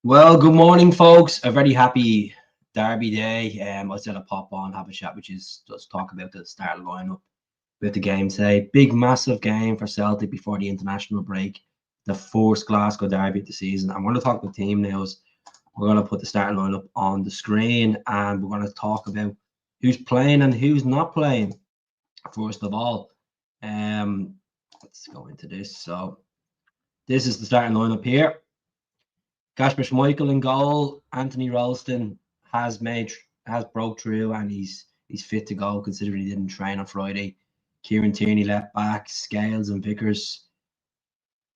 Well, good morning, folks. A very happy Derby day. I said I'd pop on, have a chat, which is just talk about the start lineup with the game today. Big, massive game for Celtic before the international break. The first Glasgow Derby of the season. I'm going to talk about team news. We're going to put the starting lineup on the screen, and we're going to talk about who's playing and who's not playing. First of all, let's go into this. So this is the starting lineup here. Kasper Schmeichel in goal. Anthony Ralston has broke through and he's fit to go considering he didn't train on Friday. Kieran Tierney left back, Scales and Vickers,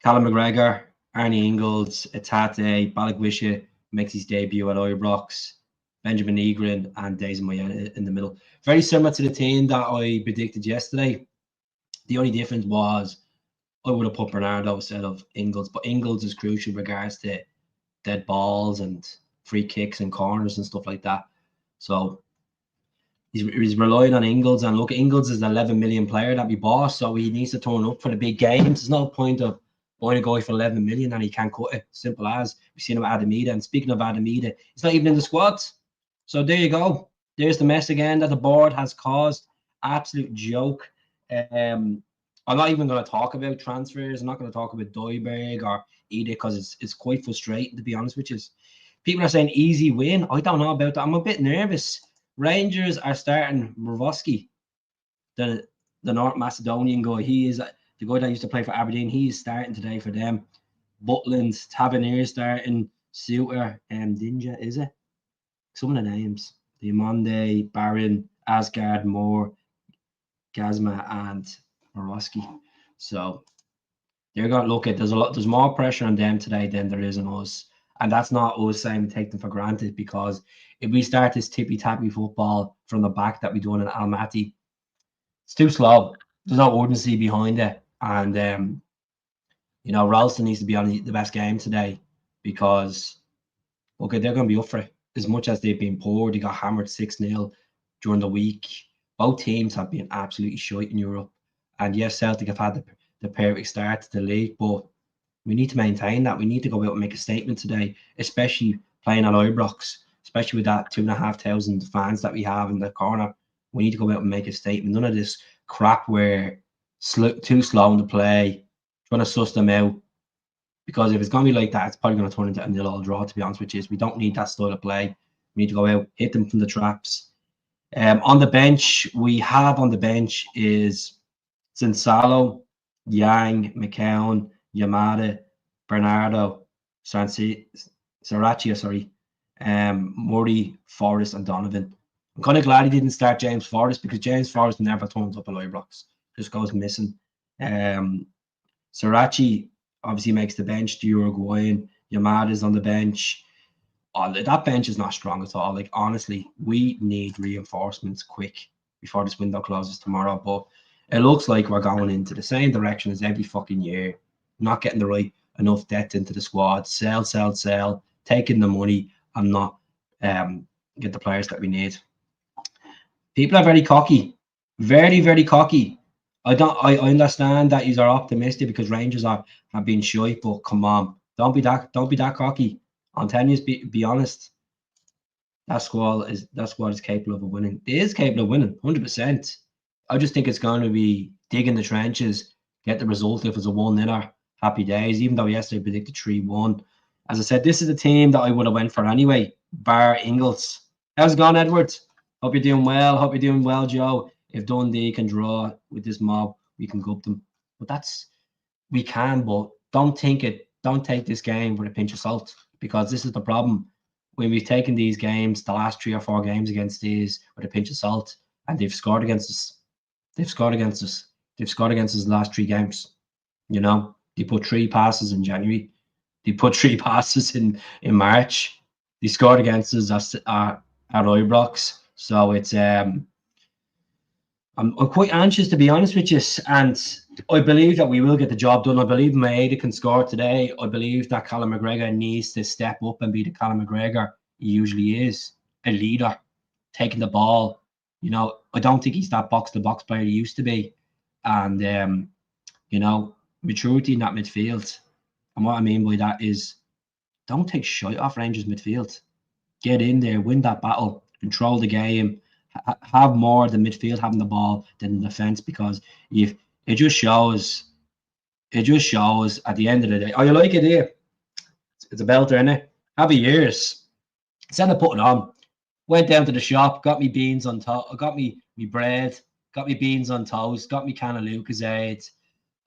Callum McGregor, Arnie Ingles, Etate, Balagwisha makes his debut at Ibrox, Benjamin Egrin and Daisy Moyena in the middle. Very similar to the team that I predicted yesterday. The only difference was I would have put Bernardo instead of Ingles, but Ingles is crucial in regards to dead balls and free kicks and corners and stuff like that. So he's relying on Ingles, and look, Ingles is an 11 million player that we bought, so he needs to turn up for the big games. There's no point of buying a guy for 11 million and he can't cut it. Simple as. We've seen him at Adamida, and speaking of Adamida, he's not even in the squad. So there you go. There's the mess again that the board has caused. Absolute joke. I'm not even going to talk about transfers. I'm not going to talk about Doiberg or Edith because it's quite frustrating, to be honest with you. People are saying easy win. I don't know about that. I'm a bit nervous. Rangers are starting Murvoski, the North Macedonian guy. He is the guy that used to play for Aberdeen. He is starting today for them. Butland, Tavernier starting, Suter, and Dinja, is it? Some of the names. Diamande, Barron, Asgard, Moore, Gazma, and Murvoski. So they're going to look at there's more pressure on them today than there is on us. And that's not us saying we take them for granted, because if we start this tippy-tappy football from the back that we done in Almaty, it's too slow. There's no urgency behind it. And Ralston needs to be on the best game today, because they're going to be up for it. As much as they've been poor, they got hammered 6-0 during the week. Both teams have been absolutely shite in Europe. And yes, Celtic have had the perfect start to the league, but we need to maintain that. We need to go out and make a statement today, especially playing at Ibrox, especially with that 2,500 fans that we have in the corner. We need to go out and make a statement. None of this crap where too slow in the play, trying to suss them out. Because if it's going to be like that, it's probably going to turn into a nil-all draw, to be honest with you. We don't need that style of play. We need to go out, hit them from the traps. On the bench, is Sinsalo, Yang, McCown, Yamada, Bernardo, Saracchia, Murray, Forrest, and Donovan. I'm kind of glad he didn't start James Forrest, because James Forrest never turns up at Ibrox. Just goes missing. Saracchi obviously makes the bench. The Uruguayan. Yamada's on the bench. That bench is not strong at all. Like, honestly, we need reinforcements quick before this window closes tomorrow. But it looks like we're going into the same direction as every fucking year. Not getting the right enough depth into the squad. Sell. Taking the money and not get the players that we need. People are very cocky. Very, very cocky. I understand that you are optimistic because Rangers have been shy, but come on. Don't be that cocky. I'm telling you, be honest. That squad is capable of winning. It is capable of winning, 100%. I just think it's going to be dig in the trenches, get the result. If it's a 1-0, happy days. Even though yesterday I predicted 3-1. As I said, this is a team that I would have went for anyway, bar Ingles. How's it going, Edward? Hope you're doing well. Hope you're doing well, Joe. If Dundee can draw with this mob, we can gut them. But we can, but don't take this game with a pinch of salt, because this is the problem. When we've taken these games, the last 3 or 4 games against these with a pinch of salt, and they've scored against us. They've scored against us the last 3 games. They put 3 passes in January. They put 3 passes in March. They scored against us at Ibrox. So it's I'm quite anxious, to be honest with you, and I believe that we will get the job done. I believe Maeda can score today. I believe that Callum McGregor needs to step up and be the Callum McGregor he usually is, a leader, taking the ball. I don't think he's that box-to-box player he used to be, and maturity in that midfield. And what I mean by that is don't take shite off Rangers midfield. Get in there, win that battle, control the game, have more of the midfield having the ball than the defense, because if it just shows at the end of the day. Oh, you like it here? It's a belter, isn't it? Have a years. Instead of putting on, went down to the shop, got me beans on toast, got me bread, got me beans on toast, got me can of Lucozade.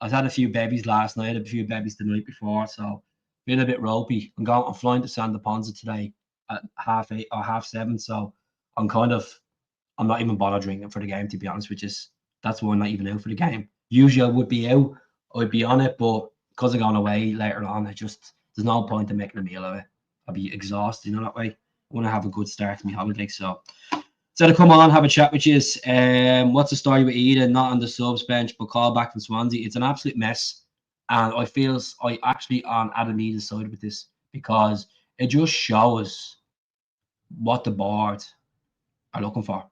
I've had a few babies last night, a few babies the night before, so feeling a bit ropey. I'm flying to Santa Ponza today at 8:30 or 7:30, so I'm not even bothered drinking for the game, to be honest, that's why I'm not even out for the game. Usually I would be out, I'd be on it, but because I'm going away later on, there's no point in making a meal of it. I'll be exhausted, that way. I want to have a good start to my holiday, so to come on, have a chat with you. What's the story with Eden? Not on the subs bench, but call back from Swansea. It's an absolute mess, and I actually on Adam Eden's side with this, because it just shows what the board are looking for.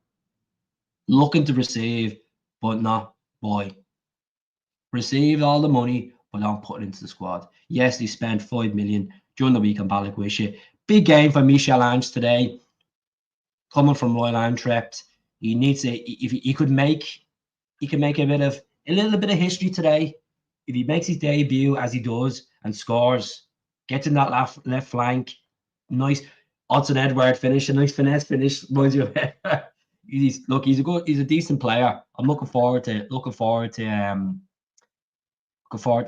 Looking to receive, but not buy. Receive all the money, but don't put it into the squad. Yes, they spent 5 million during the week on Ballagwisha. Big game for Michel Ange today. Coming from Royal Antwerp, he needs to. If he could make a little bit of history today. If he makes his debut as he does and scores, gets in that left flank, nice Odson Edward finish, a nice finesse finish. Reminds you of he's a decent player. I'm looking forward to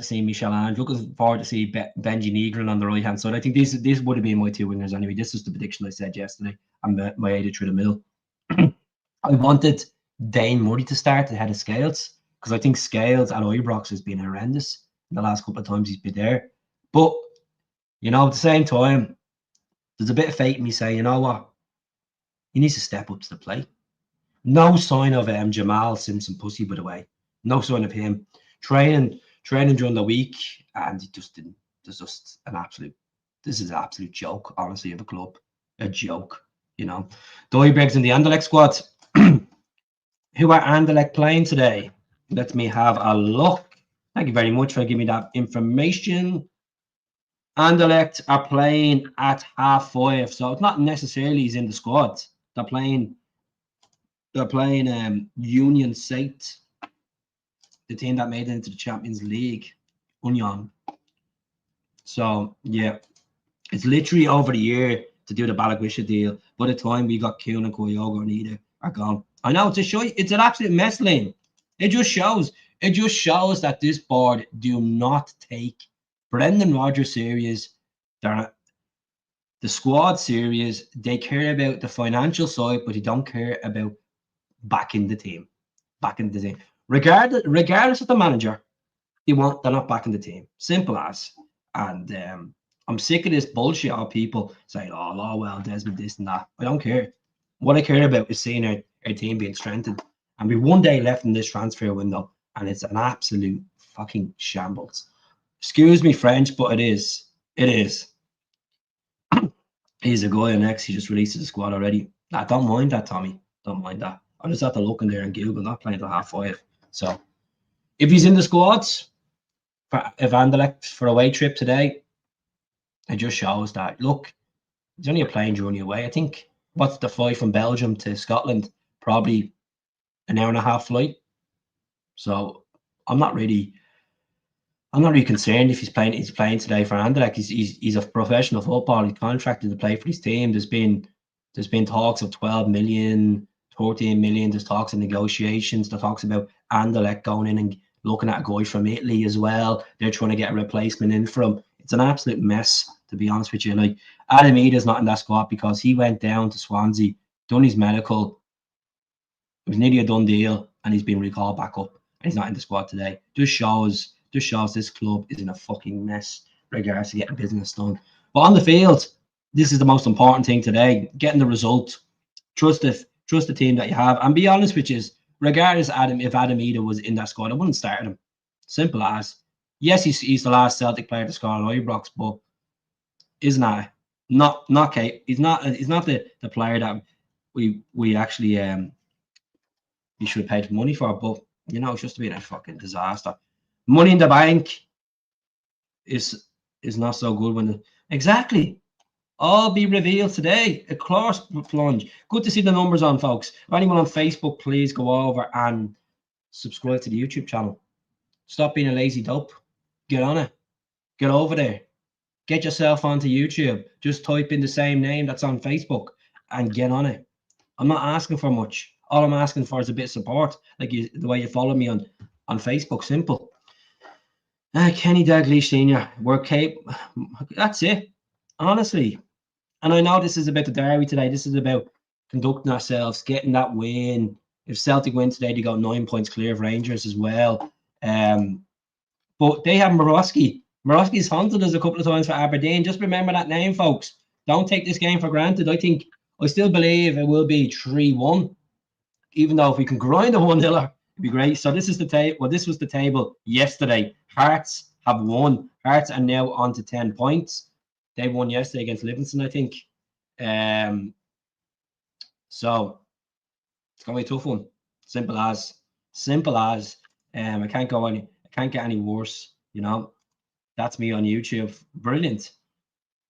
seeing Michel Ange. Looking forward to see Benji Negron on the right hand side. I think this would have been my two wingers anyway. This is the prediction I said yesterday. I'm my 80 through the middle. I wanted Dane Murray to start ahead of Scales, because I think Scales at Ibrox has been horrendous in the last couple of times he's been there. But at the same time, there's a bit of fate in me saying, you know what, he needs to step up to the plate. No sign of Jamal Simpson Pussy, by the way. No sign of him training during the week, and he just didn't. This is an absolute joke, honestly, of a club. A joke, Doibregs in the Anderlecht squad. Who are Anderlecht playing today? Let me have a look. Thank you very much for giving me that information. Anderlecht are playing at 5:30, so it's not necessarily he's in the squad. They're playing Union Saint, the team that made it into the Champions League, Union. So yeah, it's literally over the year to do the Ballagwisha deal. By the time we got Kuhn and Koyogo and Ida are gone. I know it's an absolute mess, Lane. It just shows that this board do not take Brendan Rodgers serious. The squad serious. They care about the financial side, but they don't care about backing the team. Regardless of the manager, they're not backing the team. Simple as. And I'm sick of this bullshit of people saying, oh well, Desmond this and that. I don't care. What I care about is seeing our team being strengthened. And we one day left in this transfer window, and it's an absolute fucking shambles. Excuse me, French, but it is. It is. He's a guy next. He just released the squad already. I don't mind that, Tommy. Don't mind that. I just have to look in there and Google, not playing till 5:30. So if he's in the squads for Anderlecht for a away trip today, it just shows that, look, it's only a plane journey away. I think, what's the flight from Belgium to Scotland? Probably an hour and a half flight. So I'm not really concerned if he's playing today for Anderlecht. He's a professional footballer. He's contracted to play for his team. There's been talks of 12 million, 14 million. There's talks of negotiations. There's talks about Anderlecht going in and looking at a guy from Italy as well. They're trying to get a replacement in for him. It's an absolute mess, to be honest with you. Like, Adam Ida's not in that squad because he went down to Swansea, done his medical. It was nearly a done deal, and he's been recalled back up, and he's not in the squad today. Just shows this club is in a fucking mess regards to getting business done. But on the field, this is the most important thing today: getting the result. Trust the team that you have, and be honest with you, regardless if Adam Ida was in that squad, I wouldn't start him. Simple as. Yes, he's the last Celtic player to score on Ibrox, but isn't that not Kate? He's not the player that we actually you should have paid money for, but it's just been a fucking disaster. Money in the bank is not so good when exactly. all be revealed today. A class plunge. Good to see the numbers on, folks. If anyone on Facebook, please go over and subscribe to the YouTube channel. Stop being a lazy dope. Get on it. Get over there. Get yourself onto YouTube. Just type in the same name that's on Facebook and get on it. I'm not asking for much. All I'm asking for is a bit of support, like the way you follow me on Facebook. Simple. Kenny Dalglish Senior. We're capable. That's it. Honestly. And I know this is about the derby today. This is about conducting ourselves, getting that win. If Celtic win today, they got 9 points clear of Rangers as well. But they have Morosky. Morosky's haunted us a couple of times for Aberdeen. Just remember that name, folks. Don't take this game for granted. I still believe it will be 3-1. Even though if we can grind a 1-0, it'd be great. So this is the table. Well, this was the table yesterday. Hearts have won. Hearts are now on to 10 points. They won yesterday against Livingston, I think. So it's gonna be a tough one. Simple as. I can't get any worse. You know, that's me on YouTube. Brilliant.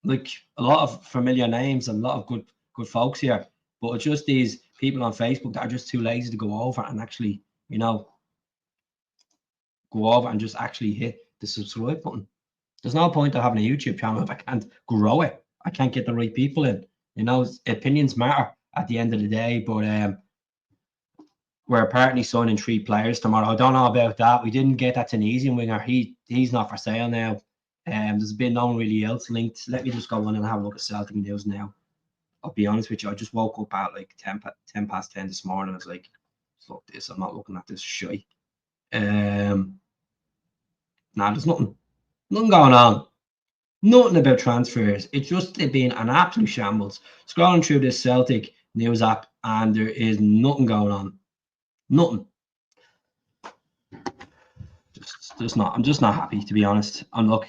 Like a lot of familiar names and a lot of good folks here. But it's just these people on Facebook that are just too lazy to go over and actually, you know, go over and just actually hit the subscribe button. There's no point of having a YouTube channel if I can't grow it. I can't get the right people in. You know, opinions matter at the end of the day. But we're apparently signing 3 players tomorrow. I don't know about that. We didn't get that Tunisian winger. He's not for sale now. There's been no one really else linked. Let me just go on and have a look at Celtic news now. I'll be honest with you. I just woke up at like 10 past 10 this morning. I was like, fuck this. I'm not looking at this shit. Nah, there's nothing going on. Nothing about transfers. It's just been an absolute shambles. Scrolling through this Celtic news app and there is nothing going on. Nothing. Just not. I'm just not happy, to be honest. And look,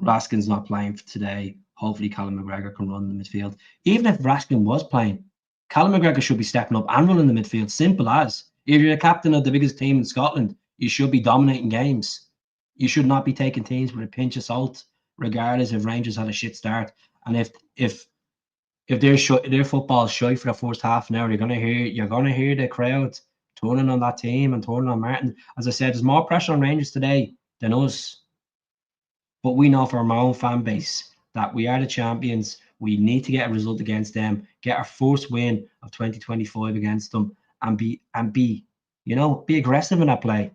Raskin's not playing for today. Hopefully Callum McGregor can run the midfield. Even if Raskin was playing, Callum McGregor should be stepping up and running the midfield. Simple as. If you're a captain of the biggest team in Scotland, you should be dominating games. You should not be taking teams with a pinch of salt, regardless if Rangers had a shit start. And if their football is shy for the first half an hour, you're gonna hear the crowd turning on that team and turning on Martin. As I said, there's more pressure on Rangers today than us. But we know from our own fan base that we are the champions. We need to get a result against them, get our first win of 2025 against them, and be aggressive in that play,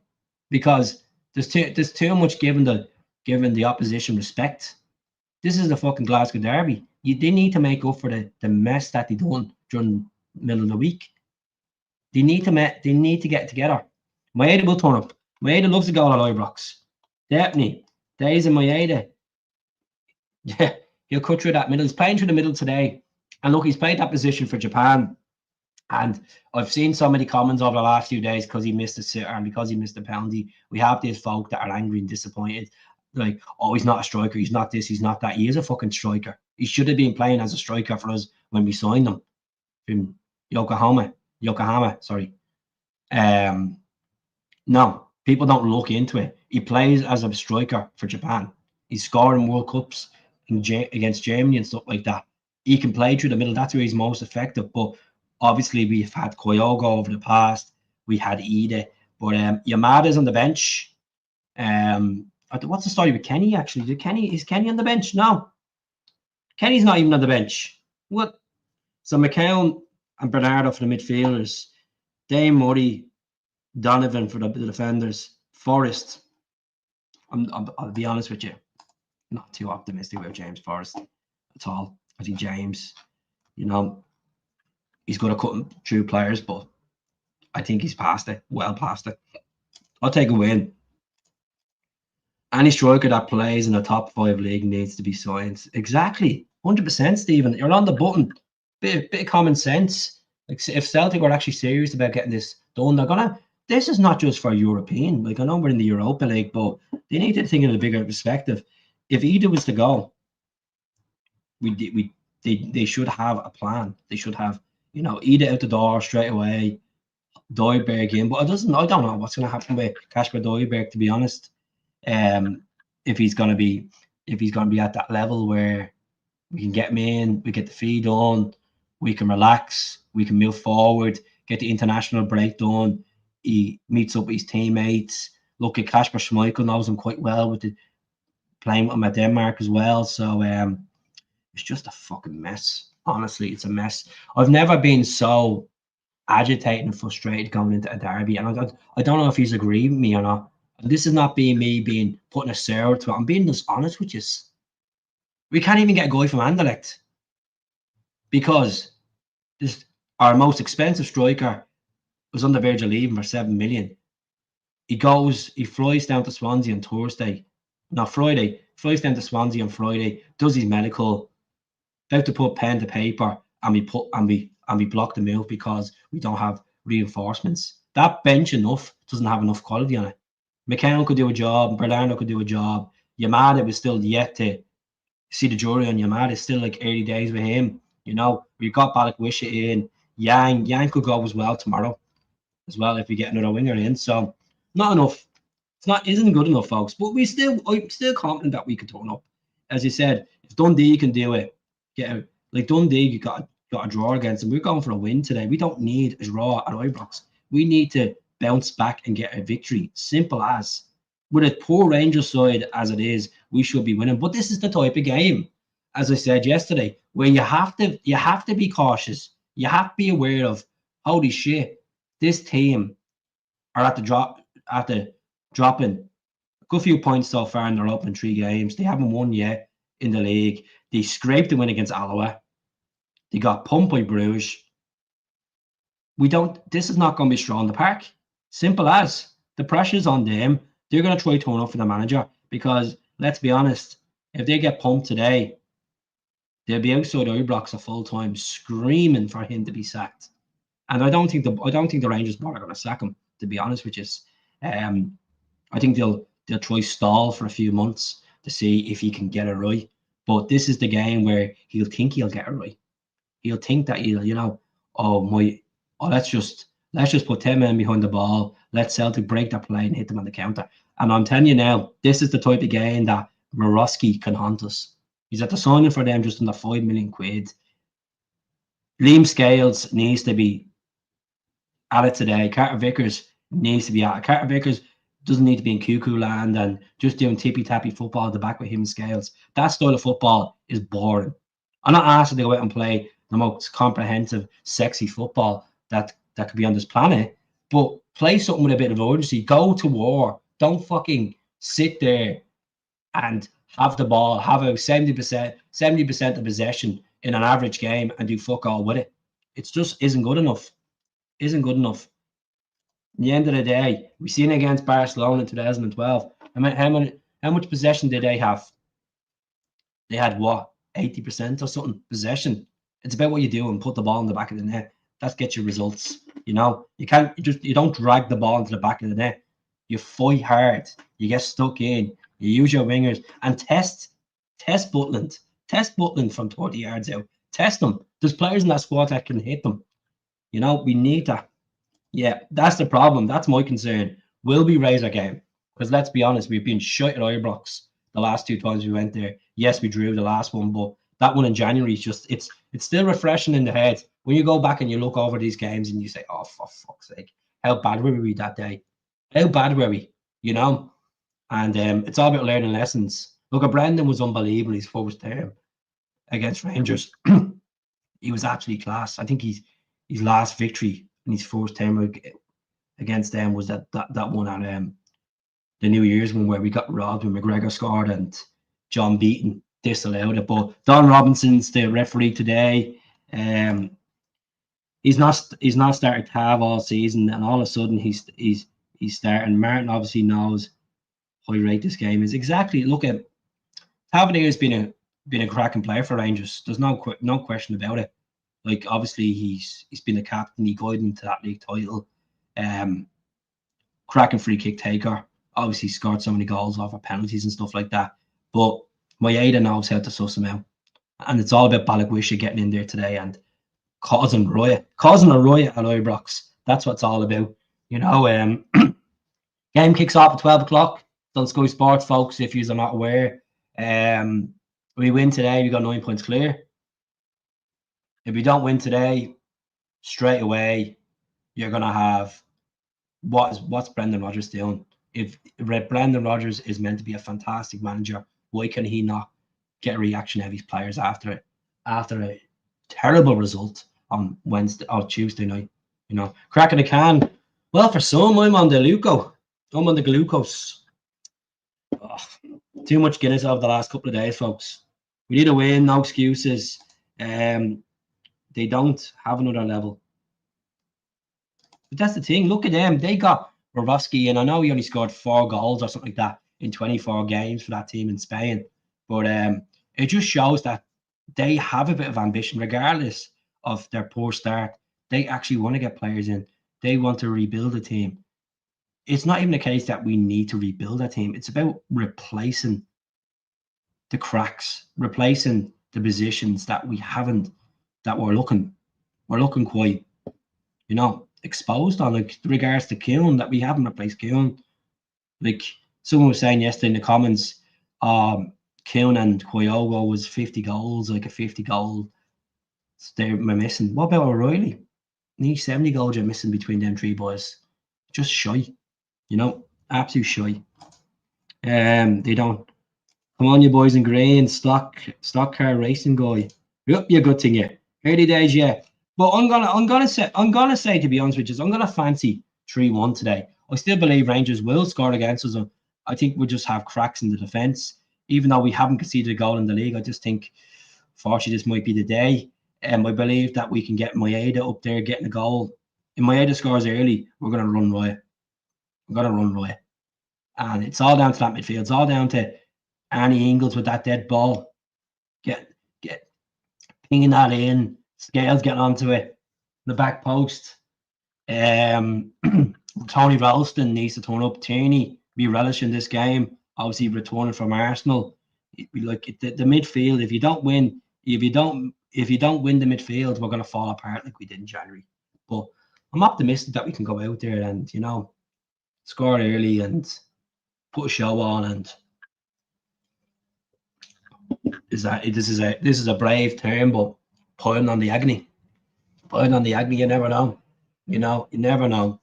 because there's too much giving the opposition respect. This is the fucking Glasgow derby. They need to make up for the mess that they done during the middle of the week. They need to get together. Maeda will turn up. Maeda loves to go at Ibrox. Definitely. Days in Maeda. Yeah, he'll cut through that middle. He's playing through the middle today. And look, he's played that position for Japan. And I've seen so many comments over the last few days because he missed a sitter and because he missed a penalty. We have these folk that are angry and disappointed. Like, oh, he's not a striker. He's not this. He's not that. He is a fucking striker. He should have been playing as a striker for us when we signed him from Yokohama. Sorry. No, people don't look into it. He plays as a striker for Japan. He's scoring World Cups against Germany and stuff like that. He can play through the middle. That's where he's most effective. But obviously, we've had Kyogo over the past. We had Ida. But Yamada's on the bench. What's the story with Kenny, actually? Is Kenny on the bench? No. Kenny's not even on the bench. What? So McCown and Bernardo for the midfielders. Dame Murray, Donovan for the defenders. Forrest. I'll be honest with you. Not too optimistic about James Forrest at all. I think James, he's going to cut through players, but I think he's past it. Well past it. I'll take a win. Any striker that plays in the top 5 league needs to be signed. Exactly. 100%, Stephen. You're on the button. Bit of common sense. Like, if Celtic were actually serious about getting this done, this is not just for European. Like, I know we're in the Europa League, but they need to think in a bigger perspective. If Ida was to go, they should have a plan. They should have, Ida out the door straight away, Doiberg in. But I don't know what's going to happen with Kasper Doiberg, to be honest. If he's going to be at that level where We can get him in, we get the feed on, we can relax, we can move forward, get the international break done. He meets up with his teammates. Look at Kasper Schmeichel, knows him quite well with the playing with him at Denmark as well. So it's just a fucking mess. Honestly, it's a mess. I've never been so agitated and frustrated going into a derby, and I don't know if he's agreeing with me or not. And this is not being me being putting a sour to it. I'm being just honest with you. We can't even get a guy from Anderlecht because this our most expensive striker was on the verge of leaving for 7 million. He flies down to Swansea on Thursday, not Friday, flies down to Swansea on Friday, does his medical, about to put pen to paper, and we block the move because we don't have reinforcements. That bench enough doesn't have enough quality on it. McCann could do a job, Bernardo could do a job. Yamada was still yet to see the jury on Yamada. It's still like early days with him. We've got Balikwisha in. Yang could go as well tomorrow, as well, if we get another winger in. So not enough. Isn't good enough, folks. But I'm still confident that we could turn up. As you said, if Dundee can do it, like Dundee, you got a draw against them. We're going for a win today. We don't need a draw at Ibrox. We need to bounce back and get a victory. Simple as. With a poor Rangers side as it is, we should be winning. But this is the type of game, as I said yesterday, where you have to be cautious. You have to be aware of, holy shit, this team are at the dropping a good few points so far in their opening 3 games. They haven't won yet in the league. They scraped the win against Alloa. They got pumped by Bruges. This is not going to be strong in the park. Simple as. The pressure's on them. They're going to try to turn up for the manager because, let's be honest, if they get pumped today, they'll be outside Ibrox a full time screaming for him to be sacked. And I don't think the Rangers board are going to sack him, to be honest with you. I think they'll try stall for a few months to see if he can get it right. But this is the game where he'll think he'll get it right. He'll think that let's just put 10 men behind the ball. Let Celtic break their play and hit them on the counter. And I'm telling you now, this is the type of game that Morosky can haunt us. He's at the signing for them just under 5 million quid. Liam Scales needs to be at it today. Carter Vickers needs to be at it. Carter Vickers doesn't need to be in cuckoo land and just doing tippy-tappy football at the back with him and Scales. That style of football is boring. I'm not asking to go out and play the most comprehensive, sexy football that could be on this planet, but play something with a bit of urgency. Go to war. Don't fucking sit there and have the ball, have a 70% of possession in an average game and do fuck all with it. It just isn't good enough. Isn't good enough. At the end of the day, we seen it against Barcelona in 2012. How much possession did they have? They had what, 80% or something possession. It's about what you do and put the ball in the back of the net. That gets you results. You don't drag the ball into the back of the net. You fight hard. You get stuck in. You use your wingers and test Butland. Test Butland from 30 yards out. Test them. There's players in that squad that can hit them. We need that. Yeah, that's the problem. That's my concern. Will we raise our game? Because let's be honest, we've been shut at Ibrox the last 2 times we went there. Yes, we drew the last one, but that one in January is just it's still refreshing in the head. When you go back and you look over these games and you say, oh, for fuck's sake, how bad were we that day? How bad were we? And it's all about learning lessons. Look, Brendan was unbelievable his first term against Rangers. He was absolutely class. I think his last victory in his first term against them was that one at the New Year's one where we got robbed when McGregor scored and John Beaton disallowed it. But Don Robinson's the referee today. He's not started to have all season, and all of a sudden he's starting. Martin obviously knows how rate this game is. Exactly. Look at Tavernier has been a cracking player for Rangers. There's no question about it. Like, obviously he's been a captain. He guided them to that league title. Cracking free kick taker. Obviously scored so many goals off of penalties and stuff like that. But Maeda knows how to suss him out. And it's all about Balikwisha getting in there today and causing a riot at Ibrox. That's what it's all about. Game kicks off at 12 o'clock. It's on Sky Sports, folks, if you're not aware. we win today, we got 9 points clear. If we don't win today, straight away, you're gonna have what's Brendan Rodgers doing? If Brendan Rodgers is meant to be a fantastic manager, why can he not get a reaction of his players after a terrible result on Wednesday or Tuesday night? You know, cracking a can. Well, for some, I'm on the Luco. I'm on the glucose. Oh, too much Guinness over the last couple of days, folks. We need a win, no excuses. They don't have another level. But that's the thing. Look at them. They got Borowski, and I know he only scored 4 goals or something like that in 24 games for that team in Spain. But it just shows that they have a bit of ambition, regardless of their poor start. They actually want to get players in. They want to rebuild a team. It's not even a case that we need to rebuild a team. It's about replacing the cracks, replacing the positions that we haven't, that we're looking quite, exposed on, like regards to Keown, that we haven't replaced Keown. Like someone was saying yesterday in the comments, Keown and Kyogo was 50 goals, like a 50 goal. They're missing. What about O'Reilly? Nearly 70 goals you're missing between them 3 boys. Just shy, absolute shy. They don't. Come on, you boys in green, stock car racing guy. Yep, you good thing, yeah. Early days, yeah. But I'm gonna say to be honest with you, I'm gonna fancy 3-1 today. I still believe Rangers will score against us. I think we'll just have cracks in the defence. Even though we haven't conceded a goal in the league, I just think, fortunately, this might be the day. I believe that we can get Maeda up there getting a goal. If Maeda scores early, we're gonna run riot. And it's all down to that midfield. It's all down to Annie Ingles with that dead ball. Get pinging that in. Scales getting onto it. The back post. Tony Ralston needs to turn up. Tierney be relishing this game. Obviously returning from Arsenal. Like the midfield. If you don't win the midfield, we're gonna fall apart like we did in January. But I'm optimistic that we can go out there and score early and put a show on. And this is a brave term, but piling on the agony. You never know. You never know.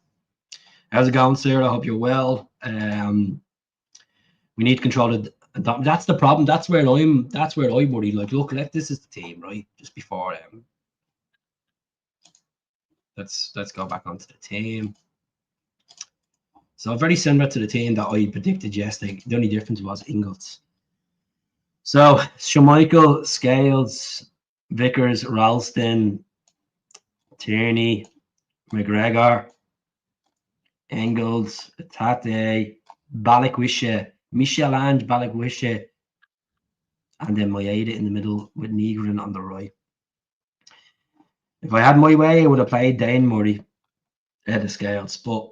How's it going, Sarah? I hope you're well. We need to control it. That's the problem. That's where I worry. Like, look, this is the team, right? Just before let's go back onto the team. So very similar to the team that I predicted yesterday. The only difference was Ingles. So Schmeichel, Scales, Vickers, Ralston, Tierney, McGregor, Engels, Tate, Balikwisha, Michel-Ange Balikwisha, and then Maeda in the middle with Nygren on the right. If I had my way, I would have played Dane Murray ahead of Scales, but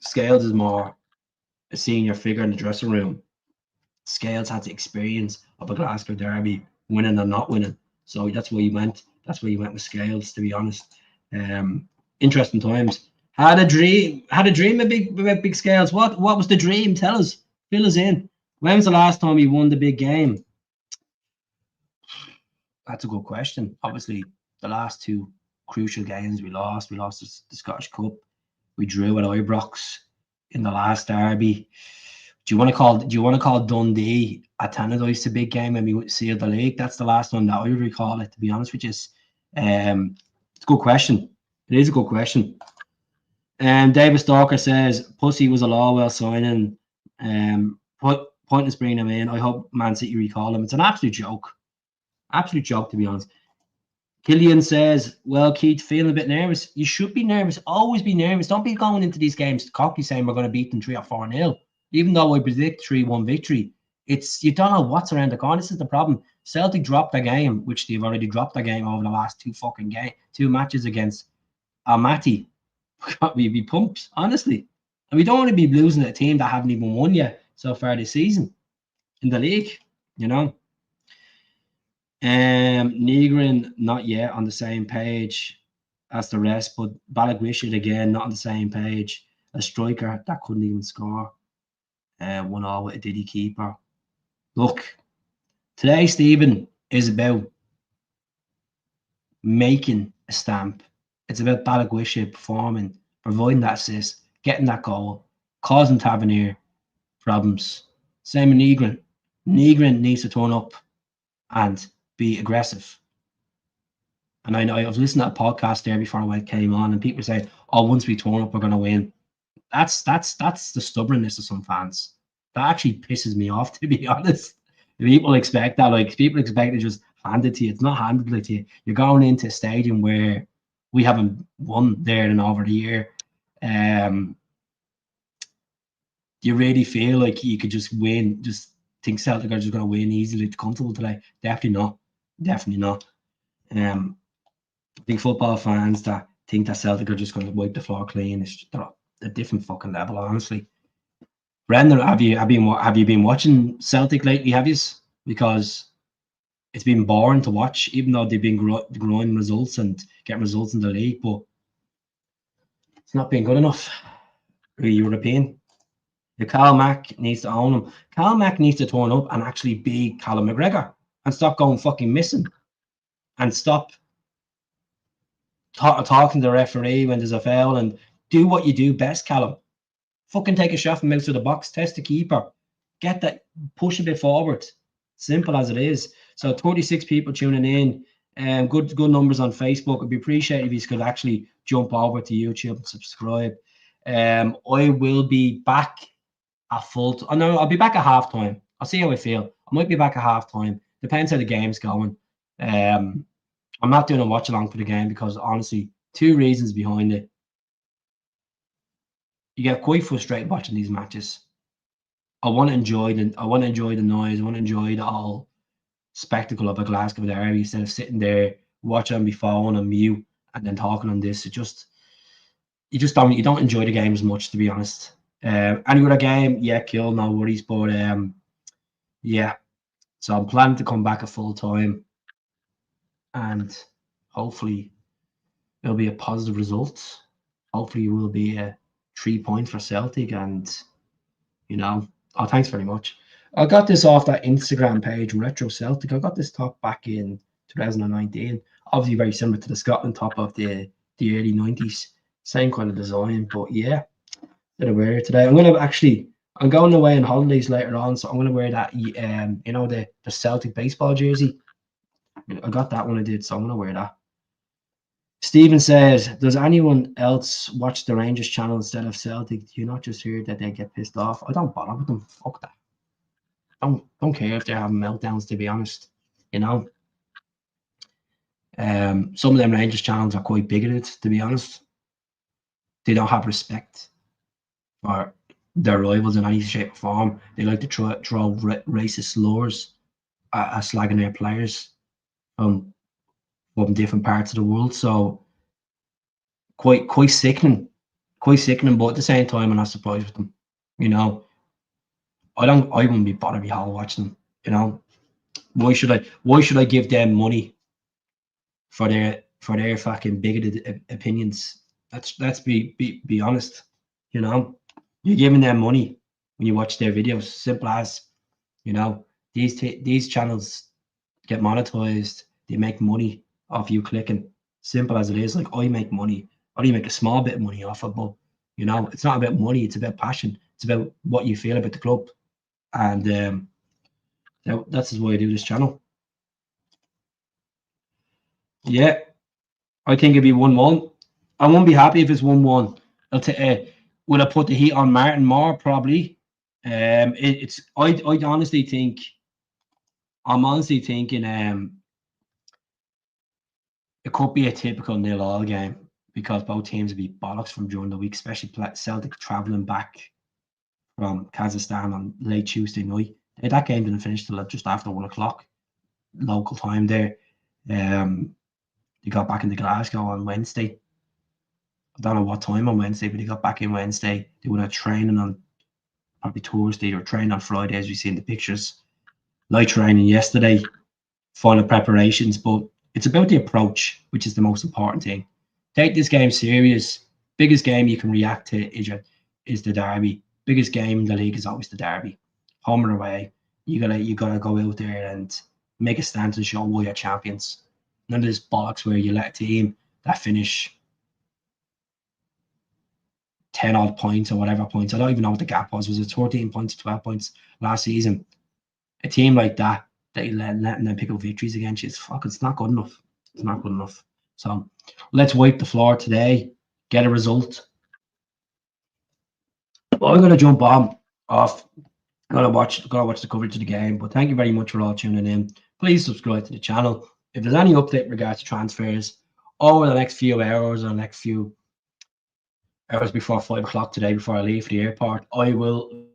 Scales is more a senior figure in the dressing room. Scales had the experience of a Glasgow derby, winning and not winning. So that's where he went. That's where he went with Scales, to be honest. Interesting times. Had a dream about big Scales. What was the dream? Tell us. Fill us in. When was the last time he won the big game? That's a good question. Obviously, the last 2 crucial games we lost. We lost the Scottish Cup. We drew at Ibrox in the last derby. Do you want to call Dundee a Tannadice a big game when we sealed the league? That's the last one that I recall it, to be honest with you. It's a good question. It is a good question. David Stalker says Pussy was a Lawwell signing. Pointless bringing him in. I hope Man City recall him. It's an absolute joke. Absolute joke, to be honest. Killian says, well, Keith, feeling a bit nervous. You should be nervous. Always be nervous. Don't be going into these games cocky saying we're going to beat them 3 or 4-0. Even though I predict 3-1 victory, you don't know what's around the corner. This is the problem. Celtic dropped their game, which they've already dropped their game over the last 2 matches against Almaty. We'd be pumped, honestly. And we don't want to be losing a team that haven't even won yet so far this season in the league, Nygren not yet on the same page as the rest, but Balikwisha again not on the same page. A striker that couldn't even score. 1-1 with a Diddy keeper. Look, Today, Stephen, is about making a stamp. It's about Balaguisha performing, providing that assist, getting that goal, causing Tavernier problems. Same with Negrin. Negrin needs to turn up and be aggressive. And I was listening to a podcast there before I came on, and people say, "Oh, once we turn up, we're going to win." That's the stubbornness of some fans. That actually pisses me off, to be honest. People expect that, like people expect to just hand it to you. It's not handed to you. You're going into a stadium where we haven't won there in over the year. Do you really feel like you could just win? Just think Celtic are just going to win easily, comfortable today? Definitely not. Definitely not. I think football fans that think that Celtic are just going to wipe the floor clean is a different fucking level, honestly. Brendan, have you been watching Celtic lately? Have you? Because it's been boring to watch, even though they've been growing results and getting results in the league, but it's not been good enough. European. The Cal Mack needs to own him. Cal Mack needs to turn up and actually be Callum McGregor and stop going fucking missing and stop talking to the referee when there's a foul and do what you do best, Callum. Fucking take a shot from outside the box, test the keeper, get that, push a bit forward. Simple as it is. So 36 people tuning in, and good numbers on Facebook. I'd be appreciated if you could actually jump over to YouTube and subscribe. I will be back at full. No, I'll be back at halftime. I'll see how I feel. I might be back at halftime. Depends how the game's going. I'm not doing a watch along for the game because honestly, two reasons behind it. You get quite frustrated watching these matches. I want to enjoy the noise. I want to enjoy the whole spectacle of a Glasgow derby instead of sitting there watching on my phone and mute and then talking on this. You don't enjoy the game as much, to be honest. Any other game, yeah, cool, no worries. But yeah, so I'm planning to come back at full time, and hopefully it'll be a positive result. Hopefully it will be a 3 points for Celtic, and oh, thanks very much. I got this off that Instagram page, Retro Celtic. I got this top back in 2019. Obviously very similar to the Scotland top of the early 90s. Same kind of design, but yeah, gonna wear it today. I'm going away on holidays later on, so I'm gonna wear that the Celtic baseball jersey. I got that when I did, so I'm gonna wear that. Stephen says, does anyone else watch the Rangers channel instead of Celtic? Do you not just hear that they get pissed off? I don't bother with them. Fuck that. Don't care if they're having meltdowns, to be honest. Some of them Rangers channels are quite bigoted, to be honest. They don't have respect for their rivals in any shape or form. They like to throw racist slurs at slagging their players from different parts of the world. So quite sickening, but at the same time, I'm not surprised with them. I wouldn't be bothered with how watching them. Why should I give them money for their fucking bigoted opinions? Let's be honest. You're giving them money when you watch their videos. Simple as, these channels get monetized. They make money off you clicking. Simple as it is. Like, I make money. I only make a small bit of money off it, but it's not about money. It's about passion. It's about what you feel about the club, and that's why I do this channel. Yeah, I think it'd be 1-1. I won't be happy if it's 1-1. Will I put the heat on Martin more? Probably. I honestly think. I'm honestly thinking it could be a typical 0-0 game because both teams will be bollocks from during the week, especially Celtic travelling back from Kazakhstan on late Tuesday night. That game didn't finish till just after 1:00 local time there. They got back into Glasgow on Wednesday. I don't know what time on Wednesday, but they got back in Wednesday. They would have training on probably Thursday or training on Friday, as we see in the pictures. Light training yesterday, final preparations, but it's about the approach, which is the most important thing. Take this game serious. Biggest game you can react to is the derby. Biggest game in the league is always the derby. Home or away. you gotta go out there and make a stand and show why you're champions. None of this bollocks where you let a team that finish 10 odd points or whatever points. I don't even know what the gap was. Was it 14 points, 12 points last season? A team like that you letting them pick up victories against you, it's not good enough. It's not good enough. So let's wipe the floor today, get a result. Well, I'm gonna jump on off. Gotta watch the coverage of the game. But thank you very much for all tuning in. Please subscribe to the channel. If there's any update in regards to transfers over the next few hours or next few hours before 5 o'clock today, before I leave for the airport, I will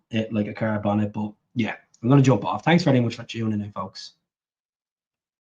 hit like a carb on it. But yeah, I'm gonna jump off. Thanks very much for tuning in, folks.